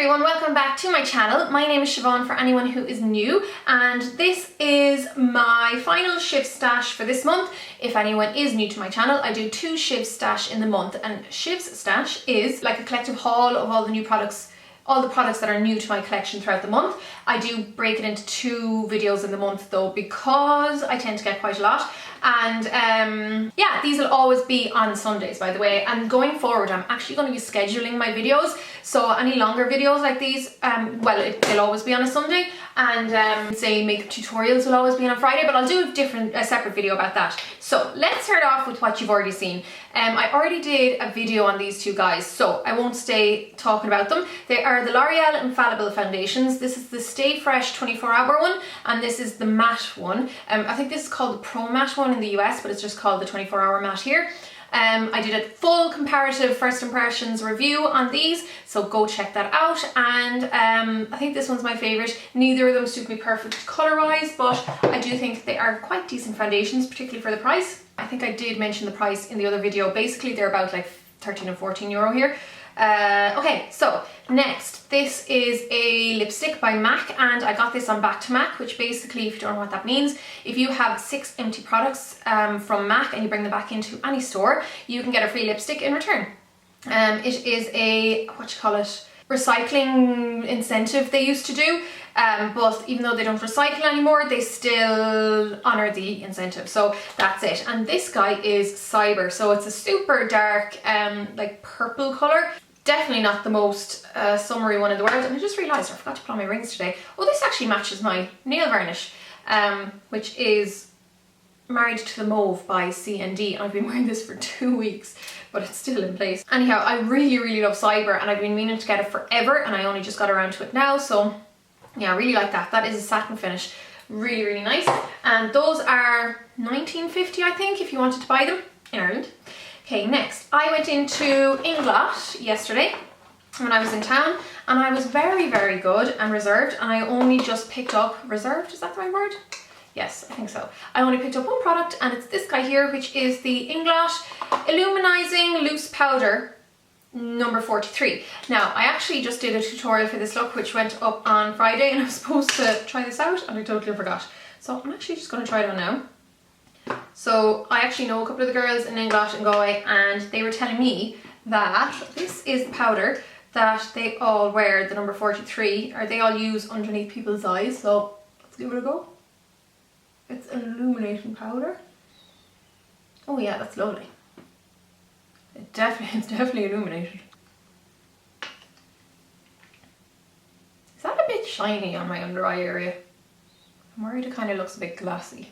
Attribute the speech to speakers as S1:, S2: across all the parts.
S1: everyone, welcome back to my channel. My name is Siobhán for anyone who is new, and this is my final Shiv stash for this month. If anyone is new to my channel, I do 2 Shiv stash in the month, and Shiv's stash is like a collective haul of all the new products, all the products that are new to my collection throughout the month. I do break it into 2 videos in the month though, because I tend to get quite a lot. And yeah, these will always be on Sundays, by the way, and going forward I'm actually going to be scheduling my videos, so any longer videos like these, well, they'll always be on a Sunday, and say makeup tutorials will always be on a Friday, but I'll do a separate video about that. So let's start off with what you've already seen. I already did a video on these 2 guys, so I won't stay talking about them. They are the L'Oreal Infallible foundations. This is the Stay Fresh 24-hour one, and this is the matte one. I think this is called the Pro Matte one in the US, but it's just called the 24-hour matte here. I did a full comparative first impressions review on these, so go check that out. And I think this one's my favourite. Neither of them suit me perfect colour wise, but I do think they are quite decent foundations, particularly for the price. I think I did mention the price in the other video. Basically they're about like 13 and 14 euro here. Okay, so next, this is a lipstick by MAC, and I got this on Back to MAC, which basically, if you don't know what that means, if you have 6 empty products from MAC and you bring them back into any store, you can get a free lipstick in return. It is a, recycling incentive they used to do, but even though they don't recycle anymore, they still honour the incentive, so that's it. And this guy is Cyber, so it's a super dark like purple colour. Definitely not the most summery one in the world. And I just realised I forgot to put on my rings today. Oh, this actually matches my nail varnish, which is Married to the Mauve by C&D, and I've been wearing this for 2 weeks, but it's still in place. Anyhow, I really love Cyber, and I've been meaning to get it forever, and I only just got around to it now, so yeah, I really like that. That is a satin finish. Really nice. And those are £19.50, I think, if you wanted to buy them in Ireland. Okay, next, I went into Inglot yesterday when I was in town, and I was very good and reserved, and I only just picked up, reserved, is that the right word? Yes, I think so. I only picked up one product, and it's this guy here, which is the Inglot Illuminizing Loose Powder number 43. Now, I actually just did a tutorial for this look, which went up on Friday, and I was supposed to try this out, and I totally forgot. So I'm actually just going to try it on now. So I actually know a couple of the girls in Inglot and Galway, and they were telling me that this is the powder that they all wear, the number 43, or they all use underneath people's eyes. So let's give it a go. It's an illuminating powder. Oh yeah, that's lovely. It's definitely illuminated. Is that a bit shiny on my under eye area? I'm worried it kind of looks a bit glassy.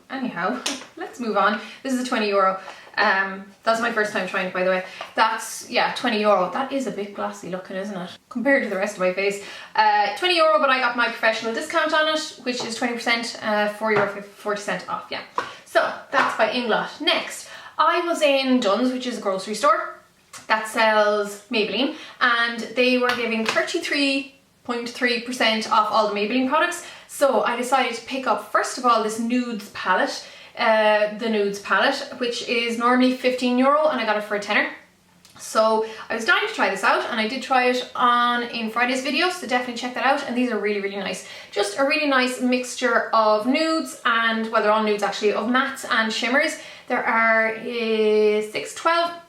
S1: Anyhow, let's move on. This is a 20 euro. That's my first time trying it, by the way. That's, yeah, 20 euro. That is a bit glassy looking, isn't it? Compared to the rest of my face. 20 euro, but I got my professional discount on it, which is 20%, €4.40 off, yeah. So, that's by Inglot. Next, I was in Dunn's, which is a grocery store that sells Maybelline, and they were giving 33.3% off all the Maybelline products. So I decided to pick up, first of all, this Nudes palette, the Nudes palette, which is normally 15 euro, and I got it for a tenner. So I was dying to try this out, and I did try it in Friday's video, so definitely check that out. And these are really nice. Just a really nice mixture of nudes, and, well, they're all nudes actually, of mattes and shimmers. There are 12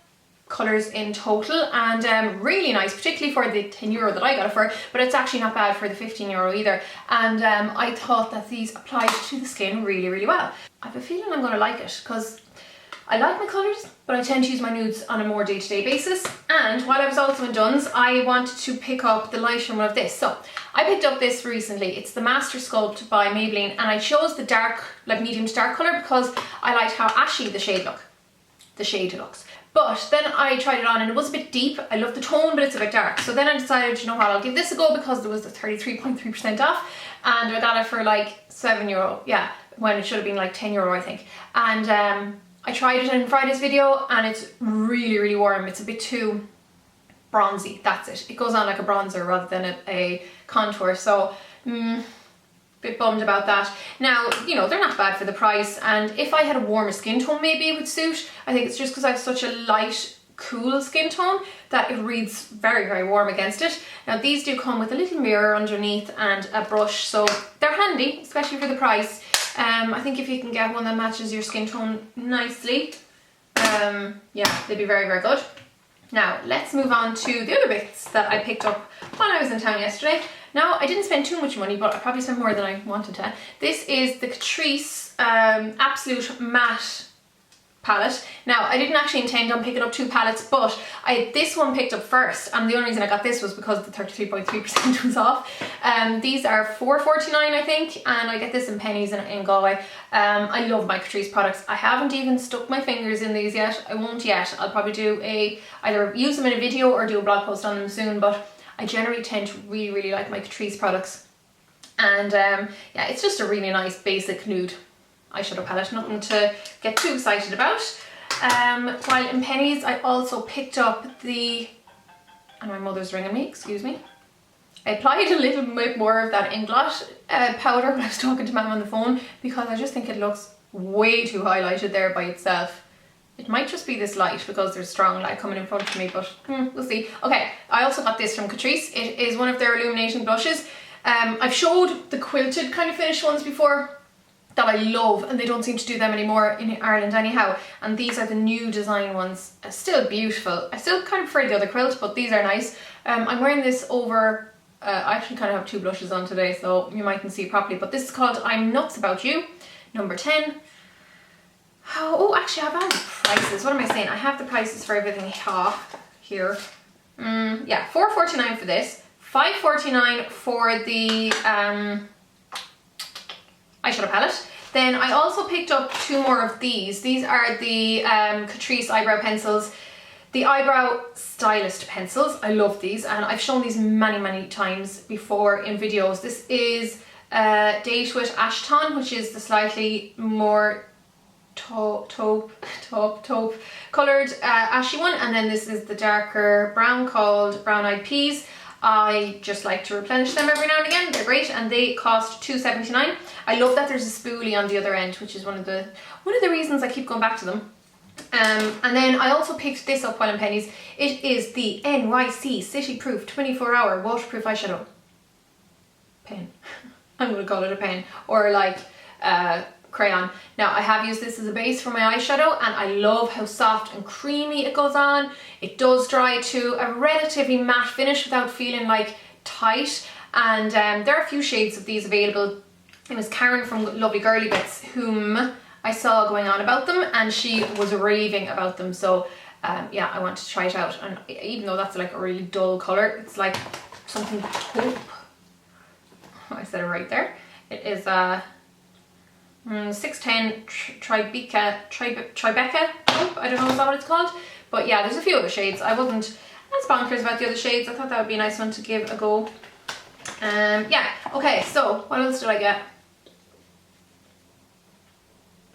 S1: colours in total, and really nice, particularly for the 10 euro that I got it for, but it's actually not bad for the 15 euro either. And I thought that these applied to the skin really well. I have a feeling I'm going to like it, because I like my colours, but I tend to use my nudes on a more day-to-day basis. And while I was also in Dunn's, I wanted to pick up the lighter one of this. So I picked up this recently. It's the Master Sculpt by Maybelline, and I chose the dark, like medium to dark colour, because I liked how ashy the shade looks. But then I tried it on, and it was a bit deep. I love the tone, but it's a bit dark. So then I decided, you know what, I'll give this a go, because there was the 33.3% off, and I got it for like 7 euro, yeah, when it should have been like 10 euro, I think. And I tried it in Friday's video, and it's really warm. It's a bit too bronzy, that's it. It goes on like a bronzer rather than a contour, so bit bummed about that. Now, you know, they're not bad for the price, and if I had a warmer skin tone, maybe it would suit. I think it's just because I have such a light cool skin tone that it reads very, very warm against it. Now these do come with a little mirror underneath and a brush, so they're handy, especially for the price. I think if you can get one that matches your skin tone nicely, yeah, they'd be very, very good. Now let's move on to the other bits that I picked up while I was in town yesterday. Now I didn't spend too much money, but I probably spent more than I wanted to. This is the Catrice Absolute Matte palette. Now I didn't actually intend on picking up 2 palettes, but this one picked up first, and the only reason I got this was because the 33.3% was off. These are $4.49 I think, and I get this in pennies in Galway. I love my Catrice products. I haven't even stuck my fingers in these yet. I won't yet. I'll probably do either use them in a video or do a blog post on them soon, but I generally tend to really, really like my Catrice products. And yeah, it's just a really nice basic nude eyeshadow palette, nothing to get too excited about. While in pennies, I also picked up the, and my mother's ringing me, excuse me. I applied a little bit more of that Inglot powder when I was talking to Mum on the phone, because I just think it looks way too highlighted there by itself. It might just be this light because there's strong light coming in front of me, but we'll see. Okay, I also got this from Catrice. It is one of their illuminating blushes. I've showed the quilted kind of finished ones before that I love, and they don't seem to do them anymore in Ireland anyhow, and these are the new design ones. Still beautiful. I still kind of prefer the other quilt, but these are nice. I'm wearing this over, I actually kind of have 2 blushes on today, so you mightn't see it properly, but this is called I'm Nuts About You, number 10. Oh, actually I have the prices. What am I saying? I have the prices for everything here. Yeah, $4.49 for this, $5.49 for the eyeshadow palette. Then I also picked up 2 more of these. These are the Catrice eyebrow pencils, the eyebrow stylist pencils. I love these, and I've shown these many, many times before in videos. This is Date with Ashton, which is the slightly more taupe coloured ashy one, and then this is the darker brown called Brown Eyed Peas. I just like to replenish them every now and again. They're great, and they cost $2.79. I love that there's a spoolie on the other end, which is one of the reasons I keep going back to them. And then I also picked this up while in pennies. It is the NYC City Proof 24-hour waterproof eyeshadow pen. I'm going to call it a pen, or like crayon. Now I have used this as a base for my eyeshadow, and I love how soft and creamy it goes on. It does dry to a relatively matte finish without feeling like tight, and there are a few shades of these available. It was Karen from Lovely Girly Bits whom I saw going on about them, and she was raving about them, so yeah, I want to try it out. And even though that's like a really dull colour, it's like something taupe. I said it right there. It is 610 Tribeca taupe. I don't know, is that what it's called? But yeah, there's a few other shades. I wasn't as bonkers about the other shades. I thought that would be a nice one to give a go. Yeah, okay, so what else did I get?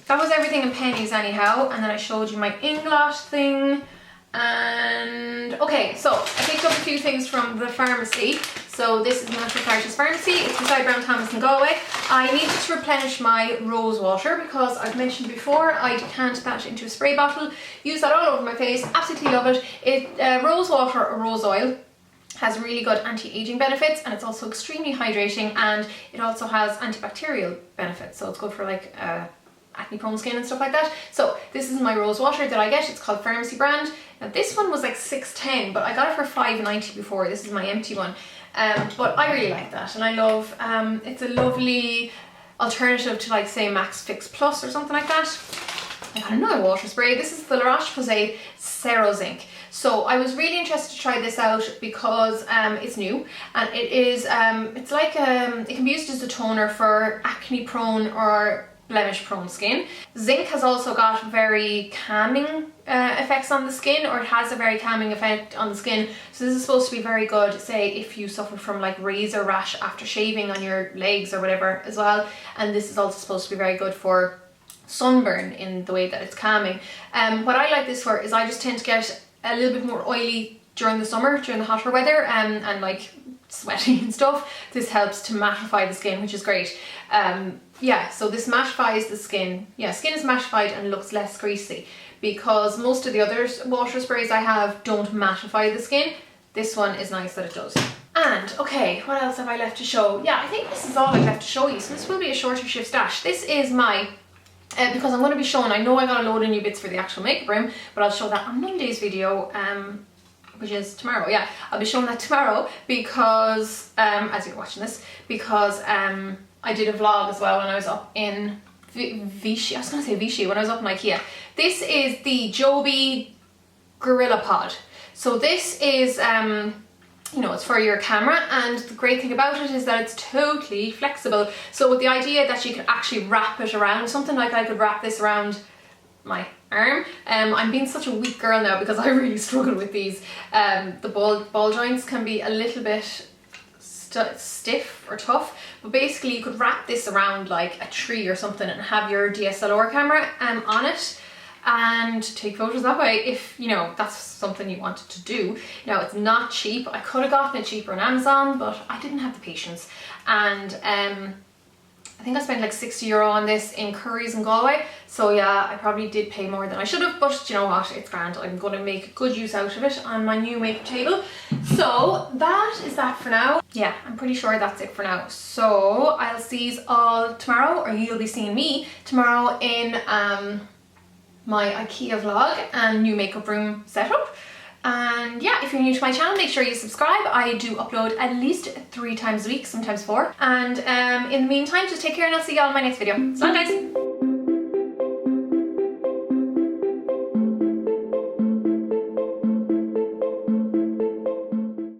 S1: That was everything in pennies anyhow, and then I showed you my Inglot thing. And okay, so I picked up a few things from the pharmacy. So this is Natural Clarity's Pharmacy. It's beside Brown Thomas in Galway. I needed to replenish my rose water because I've mentioned before I decant that into a spray bottle, use that all over my face, absolutely love it. Rose water or rose oil has really good anti-aging benefits, and it's also extremely hydrating, and it also has antibacterial benefits, so it's good for like acne prone skin and stuff like that. So this is my rose water that I get. It's called Pharmacy brand. Now this one was like $6.10, but I got it for $5.90 before. This is my empty one. But I really like that, and I love it's a lovely alternative to like say Max Fix Plus or something like that. I got another water spray. This is the La Roche-Posay Cero Zinc. So I was really interested to try this out because it's new, and it is it's like it can be used as a toner for acne prone or blemish prone skin. Zinc has also got very calming effects on the skin, or it has a very calming effect on the skin. So this is supposed to be very good, say if you suffer from like razor rash after shaving on your legs or whatever as well. And this is also supposed to be very good for sunburn in the way that it's calming. What I like this for is I just tend to get a little bit more oily during the summer, during the hotter weather, and like sweaty and stuff. This helps to mattify the skin, which is great. Yeah, so this mattifies the skin. Yeah, skin is mattified and looks less greasy. because most of the other water sprays I have don't mattify the skin. This one is nice that it does. And okay, what else have I left to show? Yeah, I think this is all I've left to show you, so this will be a shorter Shiv stash. This is my, because I'm going to be showing, I know I got a load of new bits for the actual makeup room, but I'll show that on Monday's video, which is tomorrow. Yeah, I'll be showing that tomorrow because, as you're watching this, because I did a vlog as well when I was up in Vichy. I was going to say Vichy, when I was up in IKEA. This is the Joby Gorilla Pod. So this is, you know, it's for your camera, and the great thing about it is that it's totally flexible. So with the idea that you can actually wrap it around something, like I could wrap this around my arm. I'm being such a weak girl now because I really struggle with these. The ball joints can be a little bit stiff or tough, but basically you could wrap this around like a tree or something and have your DSLR camera on it and take photos that way, if you know that's something you wanted to do. Now it's not cheap. I could have gotten it cheaper on Amazon, but I didn't have the patience, and I think I spent like €60 on this in Curry's in Galway. So yeah, I probably did pay more than I should have, but you know what, it's grand. I'm going to make good use out of it on my new makeup table. So that is that for now. Yeah, I'm pretty sure that's it for now. So I'll see you all tomorrow, or you'll be seeing me tomorrow in my IKEA vlog and new makeup room setup. And yeah, if you're new to my channel, make sure you subscribe. I do upload at least 3 times a week, sometimes 4. And in the meantime, just take care, and I'll see you all in my next video. So guys.